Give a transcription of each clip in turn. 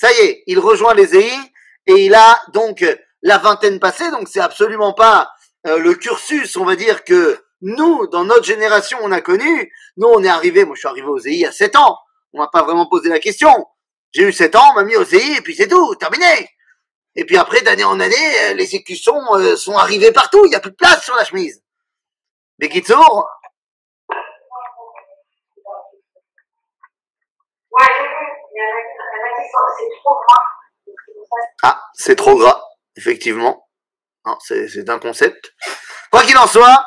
Ça y est, il rejoint les EI et il a donc la vingtaine passée, donc c'est absolument pas le cursus, on va dire, que nous, dans notre génération, on a connu. Nous, on est arrivé, moi je suis arrivé aux EI à 7 ans, on m'a pas vraiment posé la question. J'ai eu 7 ans, on m'a mis aux EI et puis c'est tout, terminé. Et puis après, d'année en année, les écussons sont arrivés partout, il n'y a plus de place sur la chemise. Bekitsour. Ouais, elle m'a dit c'est trop gras. Ah, c'est trop gras, effectivement. Non, c'est un concept. Quoi qu'il en soit,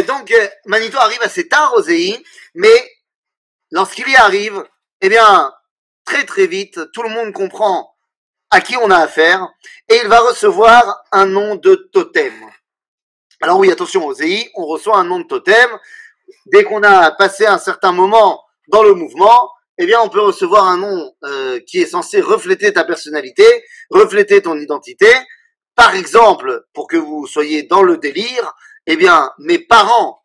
donc Manitou arrive assez tard aux EI, mais lorsqu'il y arrive, eh bien, très très vite, tout le monde comprend à qui on a affaire, et il va recevoir un nom de totem. Alors oui, attention, aux EI, on reçoit un nom de totem. Dès qu'on a passé un certain moment dans le mouvement, eh bien, on peut recevoir un nom qui est censé refléter ta personnalité, refléter ton identité. Par exemple, pour que vous soyez dans le délire, eh bien, mes parents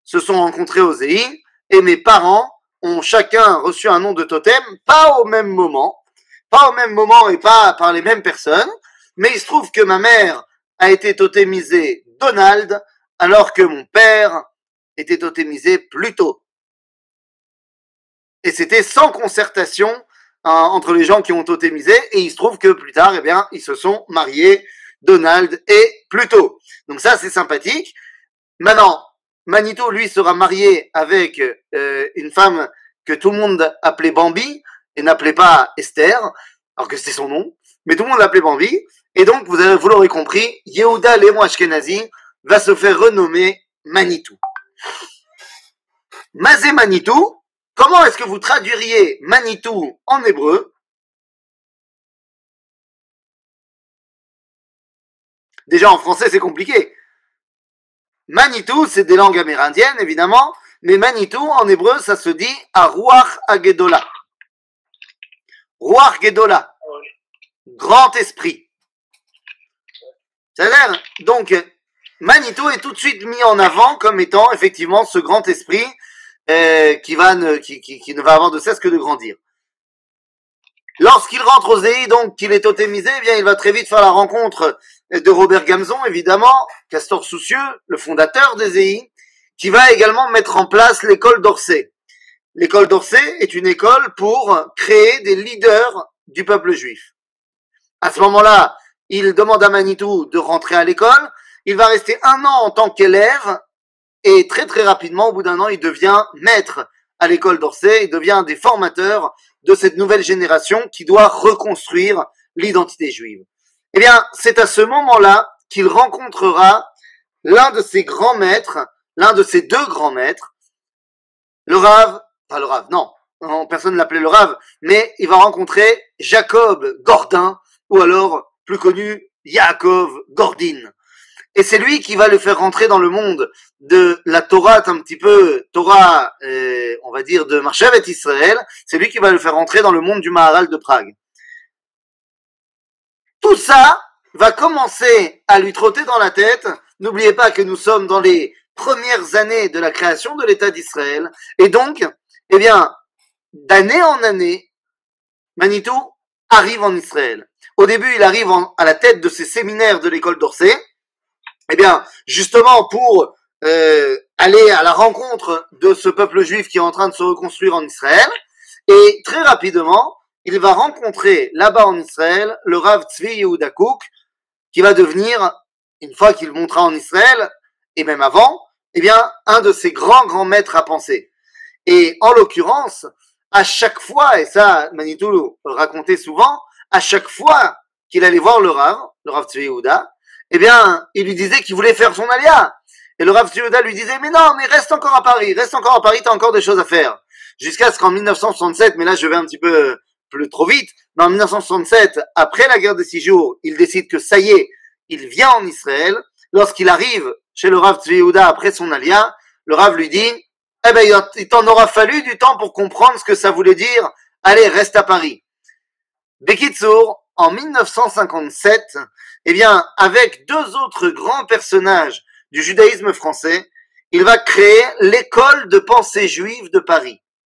se sont rencontrés aux EI, et mes parents ont chacun reçu un nom de totem, pas au même moment et pas par les mêmes personnes, mais il se trouve que ma mère a été totémisée Donald, alors que mon père était totémisé plus tôt. Et c'était sans concertation entre les gens qui ont totémisé, et il se trouve que plus tard, eh bien, ils se sont mariés, Donald et Pluto. Donc ça, c'est sympathique. Maintenant, Manitou, lui, sera marié avec une femme que tout le monde appelait Bambi, et n'appelait pas Esther, alors que c'était son nom, mais tout le monde l'appelait Bambi, et donc, vous l'aurez compris, Yehuda Léon Ashkenazi va se faire renommer Manitou. Mazé Manitou, comment est-ce que vous traduiriez Manitou en hébreu? Déjà, en français, c'est compliqué. Manitou, c'est des langues amérindiennes, évidemment, mais Manitou, en hébreu, ça se dit Aruach Agedola. Ruach Gedola. Grand esprit. C'est-à-dire, donc, Manitou est tout de suite mis en avant comme étant, effectivement, ce grand esprit qui ne va avoir de cesse que de grandir. Lorsqu'il rentre aux EI, donc, qu'il est totémisé, eh bien, il va très vite faire la rencontre de Robert Gamzon, évidemment, Castor Soucieux, le fondateur des EI, qui va également mettre en place l'école d'Orsay. L'école d'Orsay est une école pour créer des leaders du peuple juif. À ce moment-là, il demande à Manitou de rentrer à l'école. Il va rester 1 an en tant qu'élève et très très rapidement, au bout d'1 an, il devient maître à l'école d'Orsay. Il devient un des formateurs de cette nouvelle génération qui doit reconstruire l'identité juive. Eh bien, c'est à ce moment-là qu'il rencontrera l'un de ses grands maîtres, l'un de ses 2 grands maîtres, le Rav, non, personne ne l'appelait le Rav, mais il va rencontrer Jacob Gordin, ou alors, plus connu, Yaakov Gordin. Et c'est lui qui va le faire rentrer dans le monde de la Torah, un petit peu, Torah, on va dire, de Marshavet Israël. C'est lui qui va le faire rentrer dans le monde du Maharal de Prague. Tout ça va commencer à lui trotter dans la tête. N'oubliez pas que nous sommes dans les premières années de la création de l'État d'Israël. Et donc, eh bien, d'année en année, Manitou arrive en Israël. Au début, il arrive à la tête de ces séminaires de l'école d'Orsay. Eh bien, justement pour aller à la rencontre de ce peuple juif qui est en train de se reconstruire en Israël. Et très rapidement, il va rencontrer là-bas en Israël le Rav Tzvi Yehuda Kook, qui va devenir, une fois qu'il montera en Israël, et même avant, eh bien, un de ses grands maîtres à penser. Et en l'occurrence, à chaque fois, et ça, Manitou racontait souvent, à chaque fois qu'il allait voir le Rav Tzvi Yehuda, eh bien, il lui disait qu'il voulait faire son alia. Et le Rav Tzvi Yehuda lui disait, mais non, mais reste encore à Paris, t'as encore des choses à faire. Jusqu'à ce qu'en 1967, mais là je vais un petit peu plus trop vite, mais en 1967, après la guerre des 6 jours, il décide que ça y est, il vient en Israël. Lorsqu'il arrive chez le Rav Tzvi Yehuda après son alia, le Rav lui dit, eh ben, il t'en aura fallu du temps pour comprendre ce que ça voulait dire, allez, reste à Paris. Bekitsour, en 1957, eh bien, avec 2 autres grands personnages du judaïsme français, il va créer l'école de pensée juive de Paris.